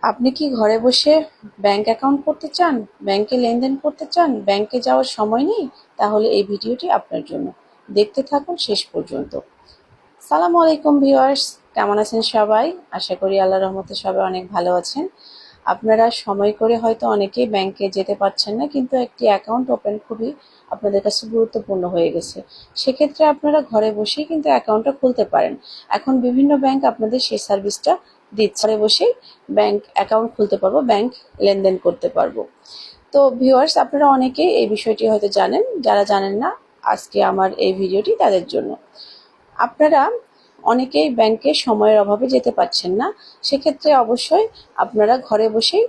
আপনি কি ঘরে বসে ব্যাংক অ্যাকাউন্ট করতে চান, ব্যাংকে লেনদেন করতে চান, ব্যাংকে যাওয়ার সময় নেই? তাহলে এই ভিডিওটি আপনার জন্য। দেখতে থাকুন শেষ পর্যন্ত। সালামু আলাইকুম ভিউয়ার্স, কেমন আছেন সবাই? আশা করি আল্লাহর রহমতে সবাই অনেক ভালো আছেন। আপনারা সময় করে হয়তো অনেকেই ব্যাংকে যেতে পারছেন না, কিন্তু একটি অ্যাকাউন্ট ওপেন খুবই আপনাদের কাছে গুরুত্বপূর্ণ হয়ে গেছে। সেক্ষেত্রে আপনারা ঘরে বসেই কিন্তু অ্যাকাউন্টটা খুলতে পারেন। এখন বিভিন্ন ব্যাংক আপনাদের সেই সার্ভিসটা দিচ্ছে। ঘরে বসেই ব্যাংক অ্যাকাউন্ট খুলতে পারবো, ব্যাংক লেনদেন করতে পারবো। তো ভিউয়ার্স, আপনারা অনেকেই এই বিষয়টি হয়তো জানেন, যারা জানেন না আজকে আমার এই ভিডিওটি তাদের জন্য। আপনারা অনেকেই ব্যাংকে সময়ের অভাবে যেতে পারছেন না, সেক্ষেত্রে অবশ্যই আপনারা ঘরে বসেই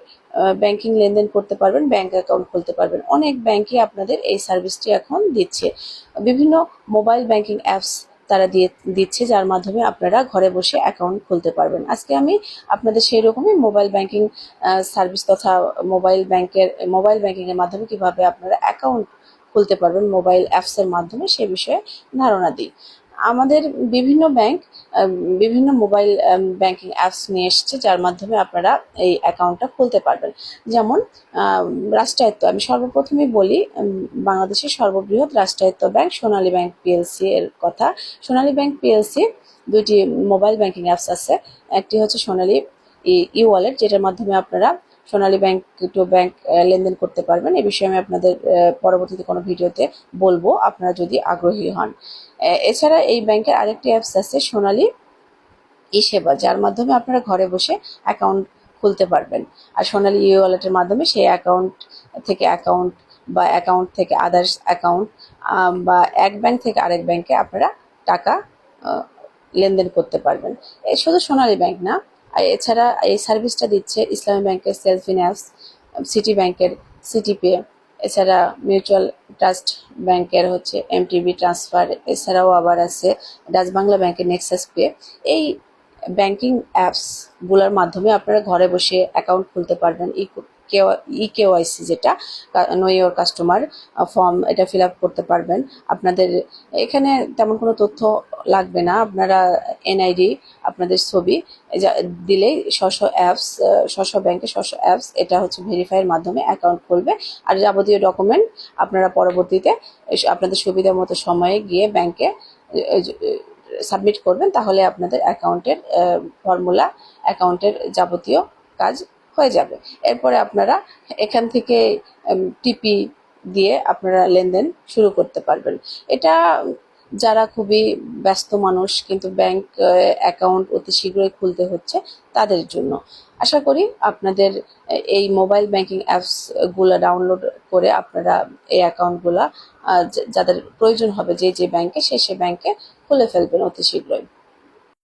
ব্যাংকিং লেনদেন করতে পারবেন, ব্যাংক অ্যাকাউন্ট খুলতে পারবেন। অনেক ব্যাংকই আপনাদের এই সার্ভিসটি এখন দিচ্ছে। বিভিন্ন মোবাইল ব্যাংকিং অ্যাপস তারা দিচ্ছে, যার মাধ্যমে আপনারা ঘরে বসে অ্যাকাউন্ট খুলতে পারবেন। আজকে আমি আপনাদের সেই রকমই মোবাইল ব্যাংকিং সার্ভিস তথা মোবাইল ব্যাংকিংয়ের মাধ্যমে কিভাবে আপনারা অ্যাকাউন্ট খুলতে পারবেন মোবাইল অ্যাপসের মাধ্যমে, সে বিষয়ে ধারণা দিই। আমাদের বিভিন্ন ব্যাংক বিভিন্ন মোবাইল ব্যাংকিং অ্যাপস নিয়ে এসছে, যার মাধ্যমে আপনারা এই অ্যাকাউন্টটা খুলতে পারবেন। যেমন রাষ্ট্রায়ত্ত, আমি সর্বপ্রথমেই বলি বাংলাদেশের সর্ববৃহৎ রাষ্ট্রায়ত্ত ব্যাংক সোনালী ব্যাংক পিএলসি এর কথা। সোনালী ব্যাংক পিএলসি দুইটি মোবাইল ব্যাংকিং অ্যাপস আছে। একটি হচ্ছে সোনালী ই ওয়ালেট, যেটার মাধ্যমে আপনারা সোনালী ব্যাংক টু ব্যাংক লেনদেন করতে পারবেন। এ বিষয়ে আমি আপনাদের পরবর্তীতে কোনো ভিডিওতে বলবো, আপনারা যদি আগ্রহী হন। এছাড়া এই ব্যাংকের আরেকটি অ্যাপস আছে সোনালী ই সেবা, যার মাধ্যমে আপনারা ঘরে বসে অ্যাকাউন্ট খুলতে পারবেন। আর সোনালী ই ওয়ালেটের মাধ্যমে সেই অ্যাকাউন্ট থেকে আদার্স অ্যাকাউন্ট বা এক ব্যাংক থেকে আরেক ব্যাংকে আপনারা টাকা লেনদেন করতে পারবেন। শুধু সোনালী ব্যাংক না, এছাড়া এই সার্ভিসটা দিচ্ছে ইসলামী ব্যাংকের সেলফ ফিন্যান্স, সিটি ব্যাংকের সিটি পে, এছাড়া মিউচুয়াল ট্রাস্ট ব্যাংকের হচ্ছে এমটিবি ট্রান্সফার, এছাড়াও আবার আছে ডাচ বাংলা ব্যাংকের নেক্সাস পে। এই ব্যাংকিং অ্যাপসগুলোর মাধ্যমে আপনারা ঘরে বসে অ্যাকাউন্ট খুলতে পারবেন। কেওয়াইসি, যেটা নো ইওর কাস্টমার ফর্ম, এটা ফিল আপ করতে পারবেন। আপনাদের এখানে তেমন কোনো তথ্য লাগবে না, আপনারা এনআইডি, আপনাদের ছবি দিলেই ব্যাংকের অ্যাপস এটা হচ্ছে ভেরিফাইয়ের মাধ্যমে অ্যাকাউন্ট খুলবে। আর যাবতীয় ডকুমেন্ট আপনারা পরবর্তীতে আপনাদের সুবিধা মতো সময়ে গিয়ে ব্যাংকে সাবমিট করবেন, তাহলে আপনাদের অ্যাকাউন্টের যাবতীয় কাজ হয়ে যাবে। এরপরে আপনারা এখান থেকে টিপি দিয়ে আপনারা লেনদেন শুরু করতে পারবেন। এটা যারা খুবই ব্যস্ত মানুষ, কিন্তু ব্যাংক অ্যাকাউন্ট অতি শীঘ্রই খুলতে হচ্ছে, তাদের জন্য। আশা করি আপনাদের এই মোবাইল ব্যাংকিং অ্যাপসগুলো ডাউনলোড করে আপনারা এই অ্যাকাউন্টগুলো যাদের প্রয়োজন হবে যে ব্যাংকে, সে ব্যাংকে খুলে ফেলবেন অতি শীঘ্রই।